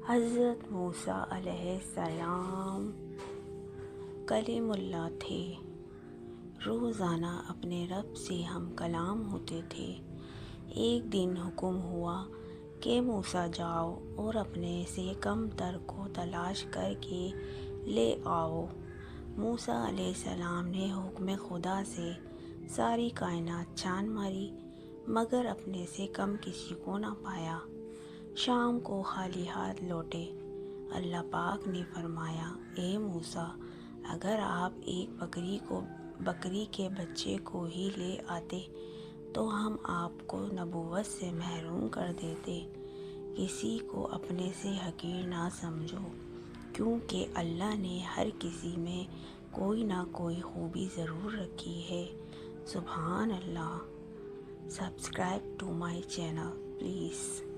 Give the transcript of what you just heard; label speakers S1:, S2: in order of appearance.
S1: حضرت موسیٰ علیہ السلام کلیم اللہ تھے، روزانہ اپنے رب سے ہم کلام ہوتے تھے۔ ایک دن حکم ہوا کہ موسیٰ جاؤ اور اپنے سے کم تر کو تلاش کر کے لے آؤ۔ موسیٰ علیہ السلام نے حکم خدا سے ساری کائنات چھان ماری مگر اپنے سے کم کسی کو نہ پایا۔ شام کو خالی ہاتھ لوٹے۔ اللہ پاک نے فرمایا، اے موسیٰ، اگر آپ ایک بکری کے بچے کو ہی لے آتے تو ہم آپ کو نبوت سے محروم کر دیتے۔ کسی کو اپنے سے حقیر نہ سمجھو، کیونکہ اللہ نے ہر کسی میں کوئی نہ کوئی خوبی ضرور رکھی ہے۔ سبحان اللہ۔ Subscribe to my channel please.